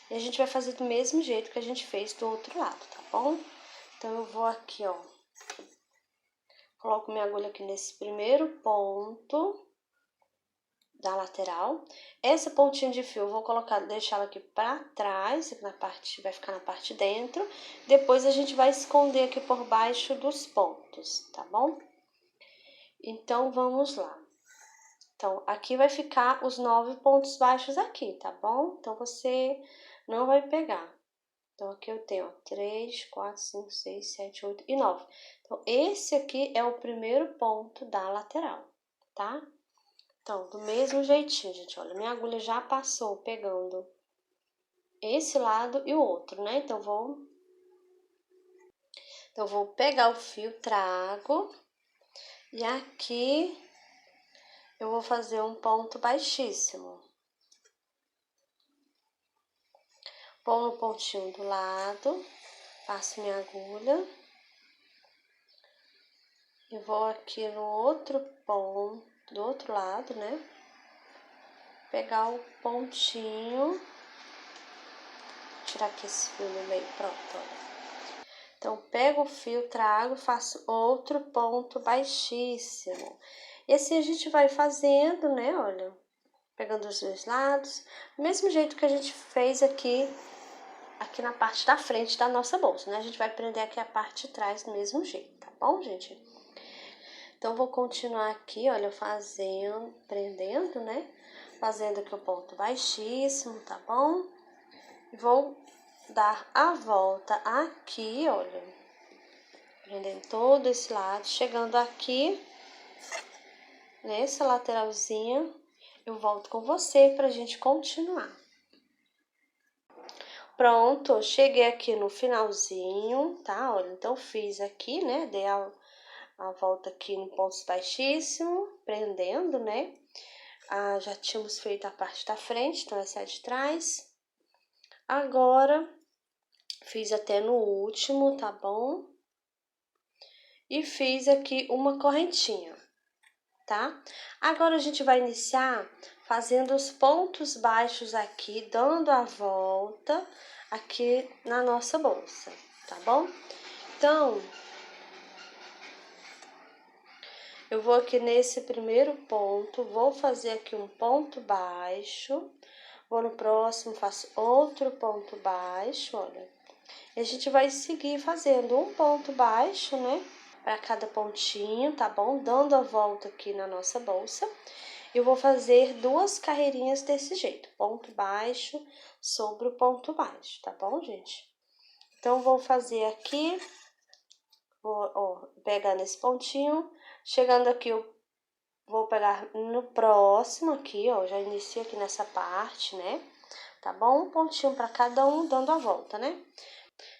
E a gente vai fazer do mesmo jeito que a gente fez do outro lado, tá bom? Então, eu vou aqui, ó. Coloco minha agulha aqui nesse primeiro ponto da lateral. Essa pontinha de fio eu vou colocar, deixar ela aqui pra trás, aqui na parte, vai ficar na parte de dentro. Depois a gente vai esconder aqui por baixo dos pontos, tá bom? Então, vamos lá. Então, aqui vai ficar os 9 pontos baixos aqui, tá bom? Então, você não vai pegar. Então, aqui eu tenho, ó, 3, 4, 5, 6, 7, 8 e 9. Então, esse aqui é o primeiro ponto da lateral, tá? Então, do mesmo jeitinho, gente, olha, minha agulha já passou pegando esse lado e o outro, né? Então, vou pegar o fio, trago, e aqui eu vou fazer um ponto baixíssimo. Pôr no pontinho do lado, passo minha agulha. E vou aqui no outro ponto, do outro lado, né? Pegar o pontinho, tirar aqui esse fio no meio, pronto, olha. Então, pego o fio, trago, faço outro ponto baixíssimo. E assim a gente vai fazendo, né, olha, pegando os dois lados, do mesmo jeito que a gente fez aqui na parte da frente da nossa bolsa, né? A gente vai prender aqui a parte de trás do mesmo jeito, tá bom, gente? Então, vou continuar aqui, olha, fazendo, prendendo, né? Fazendo aqui o ponto baixíssimo, tá bom? Vou dar a volta aqui, olha, prendendo todo esse lado, chegando aqui, nessa lateralzinha, eu volto com você pra gente continuar. Pronto, cheguei aqui no finalzinho, tá? Olha, então fiz aqui, né? Dei a volta aqui no ponto baixíssimo, prendendo, né? Já tínhamos feito a parte da frente, então essa é a de trás. Agora, fiz até no último, tá bom? E fiz aqui uma correntinha, tá? Agora, a gente vai iniciar fazendo os pontos baixos aqui, dando a volta aqui na nossa bolsa, tá bom? Então, eu vou aqui nesse primeiro ponto, vou fazer aqui um ponto baixo. Vou no próximo, faço outro ponto baixo, olha. E a gente vai seguir fazendo um ponto baixo, né? Para cada pontinho, tá bom? Dando a volta aqui na nossa bolsa. Eu vou fazer 2 carreirinhas desse jeito. Ponto baixo sobre o ponto baixo, tá bom, gente? Então, vou fazer aqui, ó, pegar nesse pontinho. Chegando aqui, eu vou pegar no próximo aqui, ó. Já inicio aqui nessa parte, né? Tá bom? Um pontinho para cada um, dando a volta, né?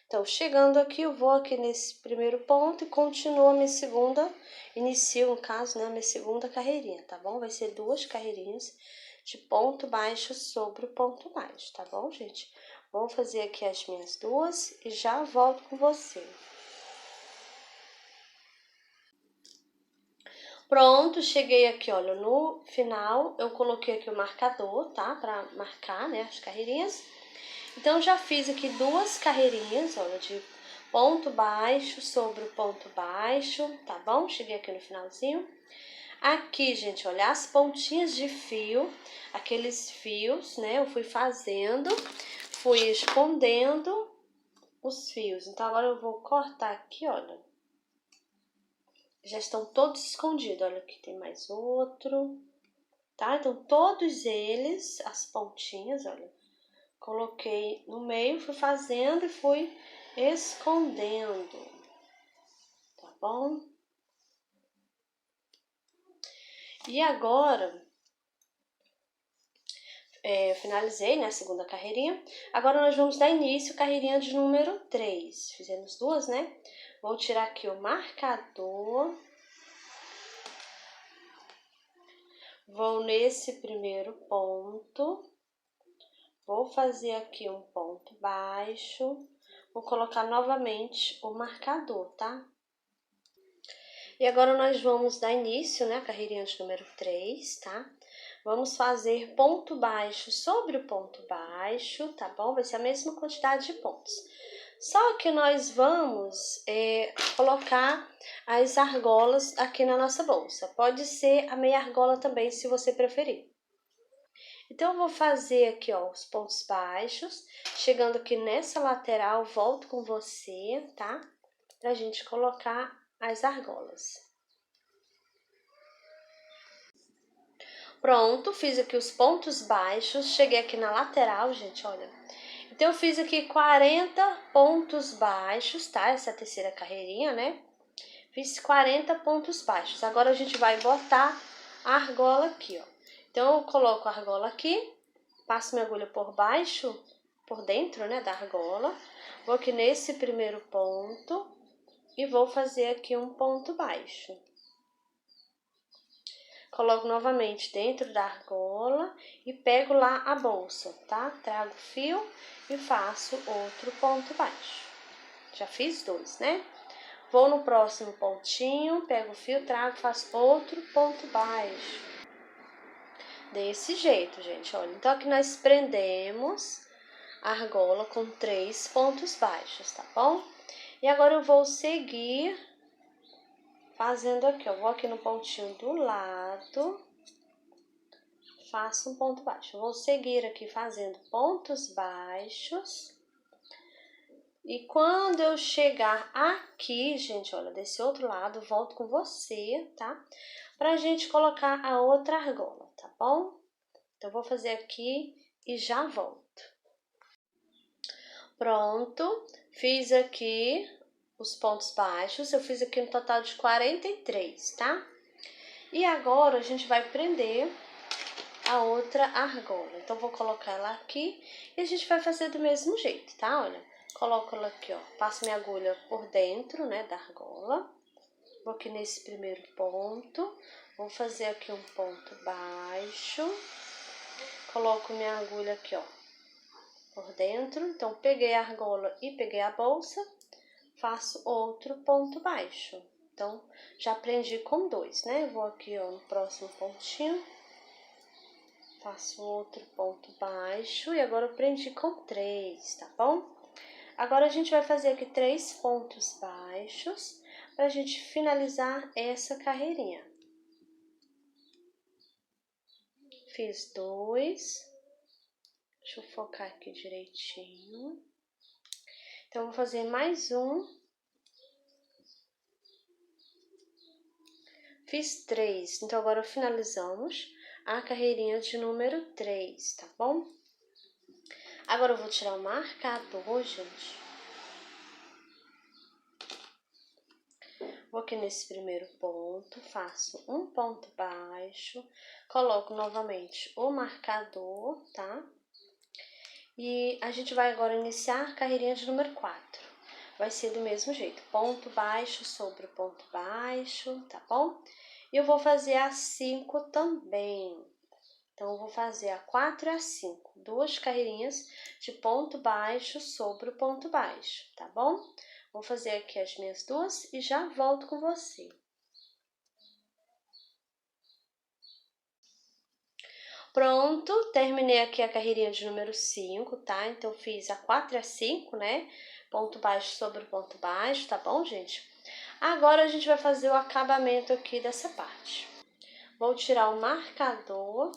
Então, chegando aqui, eu vou aqui nesse primeiro ponto e continuo a minha segunda, inicio, no caso, né, a minha segunda carreirinha, tá bom? Vai ser 2 carreirinhas de ponto baixo sobre o ponto baixo, tá bom, gente? Vou fazer aqui as minhas 2 e já volto com você. Pronto, cheguei aqui, olha, no final eu coloquei aqui o marcador, tá? Pra marcar, né, as carreirinhas. Então, já fiz aqui 2 carreirinhas, olha, de ponto baixo sobre o ponto baixo, tá bom? Cheguei aqui no finalzinho. Aqui, gente, olha, as pontinhas de fio, aqueles fios, né? Eu fui fazendo, fui escondendo os fios. Então, agora eu vou cortar aqui, olha. Já estão todos escondidos, olha, aqui tem mais outro, tá? Então, todos eles, as pontinhas, olha, Coloquei no meio, fui fazendo e fui escondendo, tá bom? E agora, finalizei, né, a segunda carreirinha. Agora nós vamos dar início à carreirinha de número 3. Fizemos duas, né? Vou tirar aqui o marcador. Vou nesse primeiro ponto. Vou fazer aqui um ponto baixo. Vou colocar novamente o marcador, tá? E agora nós vamos dar início, né, à carreirinha de número 3, tá? Vamos fazer ponto baixo sobre o ponto baixo, tá bom? Vai ser a mesma quantidade de pontos. Só que nós vamos colocar as argolas aqui na nossa bolsa. Pode ser a meia argola também, se você preferir. Então, eu vou fazer aqui, ó, os pontos baixos. Chegando aqui nessa lateral, volto com você, tá? Pra gente colocar as argolas. Pronto, fiz aqui os pontos baixos. Cheguei aqui na lateral, gente, olha. Então, eu fiz aqui 40 pontos baixos, tá? Essa é a terceira carreirinha, né? Fiz 40 pontos baixos. Agora, a gente vai botar a argola aqui, ó. Então, eu coloco a argola aqui, passo minha agulha por baixo, por dentro, né, da argola. Vou aqui nesse primeiro ponto e vou fazer aqui um ponto baixo. Coloco novamente dentro da argola e pego lá a bolsa, tá? Trago o fio e faço outro ponto baixo. Já fiz dois, né? Vou no próximo pontinho, pego o fio, trago, faço outro ponto baixo. Desse jeito, gente, olha. Então, aqui nós prendemos a argola com 3 pontos baixos, tá bom? E agora eu vou seguir fazendo aqui, ó. Vou aqui no pontinho do lado, faço um ponto baixo. Vou seguir aqui fazendo pontos baixos. E quando eu chegar aqui, gente, olha, desse outro lado, volto com você, tá? Pra gente colocar a outra argola, tá bom? Então, eu vou fazer aqui e já volto. Pronto, fiz aqui os pontos baixos, eu fiz aqui um total de 43, tá? E agora, a gente vai prender a outra argola. Então, vou colocar ela aqui e a gente vai fazer do mesmo jeito, tá? Olha, coloco ela aqui, ó, passo minha agulha por dentro, né, da argola. Vou aqui nesse primeiro ponto, vou fazer aqui um ponto baixo. Coloco minha agulha aqui, ó, por dentro. Então, peguei a argola e peguei a bolsa, faço outro ponto baixo. Então, já prendi com 2, né? Vou aqui, ó, no próximo pontinho, faço outro ponto baixo e agora eu prendi com 3, tá bom? Agora, a gente vai fazer aqui 3 pontos baixos pra gente finalizar essa carreirinha. Fiz 2. Deixa eu focar aqui direitinho. Então, vou fazer mais um. Fiz 3. Então, agora finalizamos a carreirinha de número 3, tá bom? Agora, eu vou tirar o marcador, gente. Vou aqui nesse primeiro ponto, faço um ponto baixo, coloco novamente o marcador, tá? E a gente vai agora iniciar a carreirinha de número 4. Vai ser do mesmo jeito, ponto baixo sobre ponto baixo, tá bom? E eu vou fazer a 5 também. Então, eu vou fazer a 4 e a 5, 2 carreirinhas de ponto baixo sobre o ponto baixo, tá bom? Vou fazer aqui as minhas duas e já volto com você. Pronto, terminei aqui a carreirinha de número 5, tá? Então, fiz a 4 e a 5, né? Ponto baixo sobre ponto baixo, tá bom, gente? Agora, a gente vai fazer o acabamento aqui dessa parte. Vou tirar o marcador.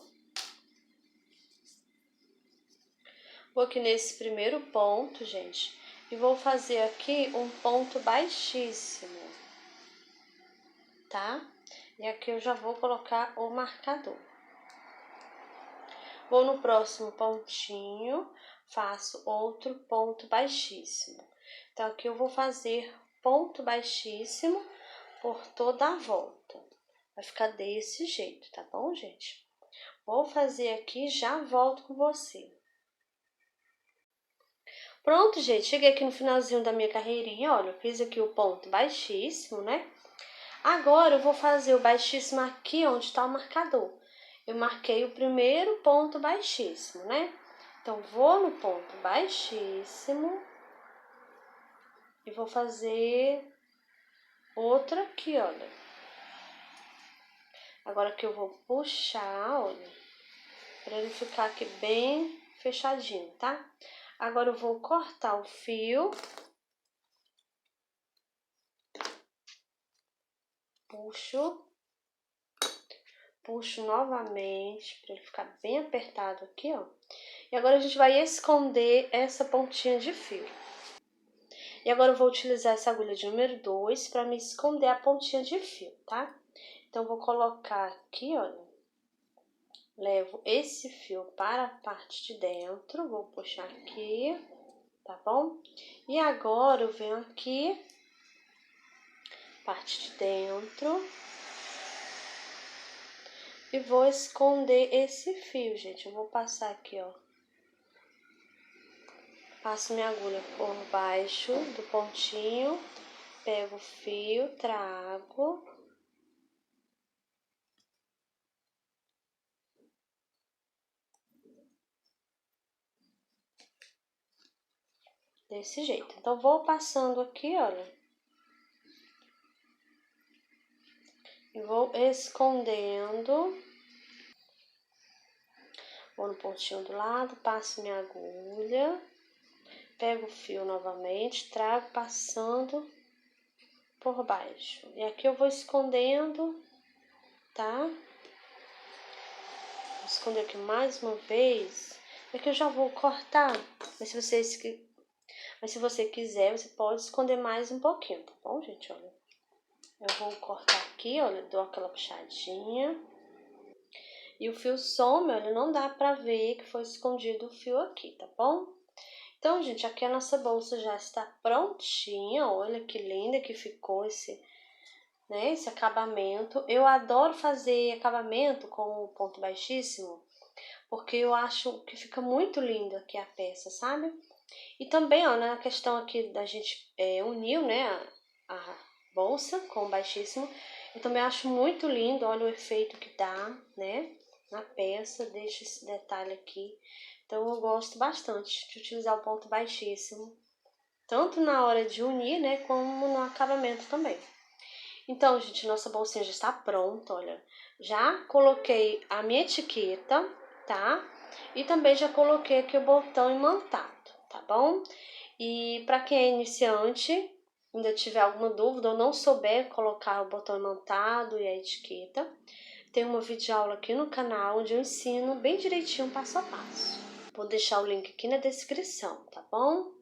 Vou aqui nesse primeiro ponto, gente, e vou fazer aqui um ponto baixíssimo, tá? E aqui eu já vou colocar o marcador. Vou no próximo pontinho, faço outro ponto baixíssimo. Então, aqui eu vou fazer ponto baixíssimo por toda a volta. Vai ficar desse jeito, tá bom, gente? Vou fazer aqui e já volto com você. Pronto, gente, cheguei aqui no finalzinho da minha carreirinha, olha, eu fiz aqui o ponto baixíssimo, né? Agora eu vou fazer o baixíssimo aqui onde está o marcador. Eu marquei o primeiro ponto baixíssimo, né? Então, vou no ponto baixíssimo e vou fazer outra aqui, olha. Agora que eu vou puxar, olha, para ele ficar aqui bem fechadinho, tá? Agora eu vou cortar o fio. Puxo novamente para ele ficar bem apertado aqui, ó. E agora a gente vai esconder essa pontinha de fio. E agora eu vou utilizar essa agulha de número 2 para me esconder a pontinha de fio, tá? Então, eu vou colocar aqui, olha. Levo esse fio para a parte de dentro, vou puxar aqui, tá bom? E agora eu venho aqui, parte de dentro, e vou esconder esse fio, gente. Eu vou passar aqui, ó. Passo minha agulha por baixo do pontinho, pego o fio, trago. Desse jeito. Então, vou passando aqui, olha. E vou escondendo. Vou no pontinho do lado, passo minha agulha. Pego o fio novamente, trago passando por baixo. E aqui eu vou escondendo, tá? Vou esconder aqui mais uma vez. Aqui eu já vou cortar, mas se você quiser, você pode esconder mais um pouquinho, tá bom, gente? Olha, eu vou cortar aqui, olha, dou aquela puxadinha. E o fio some, olha, não dá pra ver que foi escondido o fio aqui, tá bom? Então, gente, aqui a nossa bolsa já está prontinha. Olha que linda que ficou esse acabamento. Eu adoro fazer acabamento com o ponto baixíssimo, porque eu acho que fica muito lindo aqui a peça, sabe? E também, ó, na questão aqui da gente unir, né, a bolsa com o baixíssimo, eu também acho muito lindo, olha o efeito que dá, né, na peça, deixa esse detalhe aqui. Então, eu gosto bastante de utilizar o ponto baixíssimo, tanto na hora de unir, né, como no acabamento também. Então, gente, nossa bolsinha já está pronta, olha. Já coloquei a minha etiqueta, tá? E também já coloquei aqui o botão imantado, tá bom? E para quem é iniciante, ainda tiver alguma dúvida ou não souber colocar o botão imantado e a etiqueta, tem uma videoaula aqui no canal onde eu ensino bem direitinho, passo a passo. Vou deixar o link aqui na descrição, tá bom?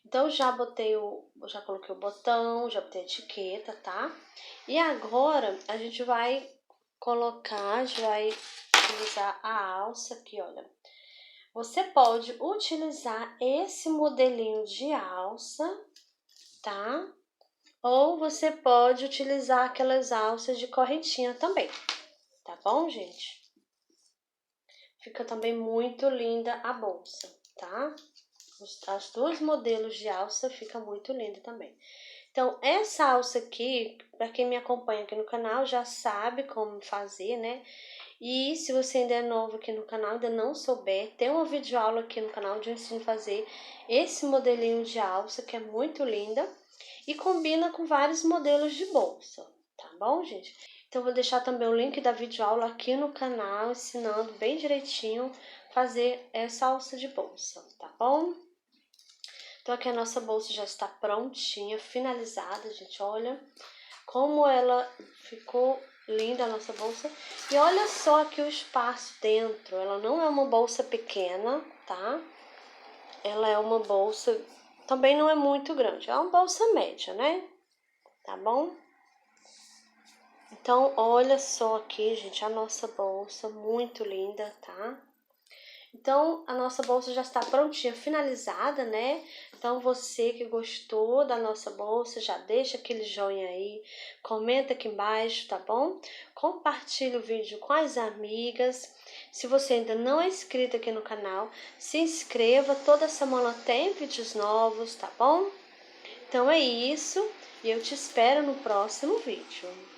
Então, já coloquei o botão, já botei a etiqueta, tá? E agora, a gente vai utilizar a alça aqui, olha. Você pode utilizar esse modelinho de alça, tá? Ou você pode utilizar aquelas alças de correntinha também, tá bom, gente? Fica também muito linda a bolsa, tá? As duas modelos de alça fica muito linda também. Então, essa alça aqui, para quem me acompanha aqui no canal, já sabe como fazer, né? E se você ainda é novo aqui no canal, ainda não souber, tem uma videoaula aqui no canal onde eu ensino a fazer esse modelinho de alça, que é muito linda. E combina com vários modelos de bolsa, tá bom, gente? Então, eu vou deixar também o link da videoaula aqui no canal, ensinando bem direitinho fazer essa alça de bolsa, tá bom? Então, aqui a nossa bolsa já está prontinha, finalizada, gente. Olha como ela ficou linda, a nossa bolsa. E olha só aqui o espaço dentro. Ela não é uma bolsa pequena, tá? Ela é uma bolsa, também não é muito grande. É uma bolsa média, né? Tá bom? Então, olha só aqui, gente, a nossa bolsa, muito linda, tá? Então, a nossa bolsa já está prontinha, finalizada, né? Então, você que gostou da nossa bolsa, já deixa aquele joinha aí, comenta aqui embaixo, tá bom? Compartilha o vídeo com as amigas. Se você ainda não é inscrito aqui no canal, se inscreva. Toda semana tem vídeos novos, tá bom? Então é isso, e eu te espero no próximo vídeo.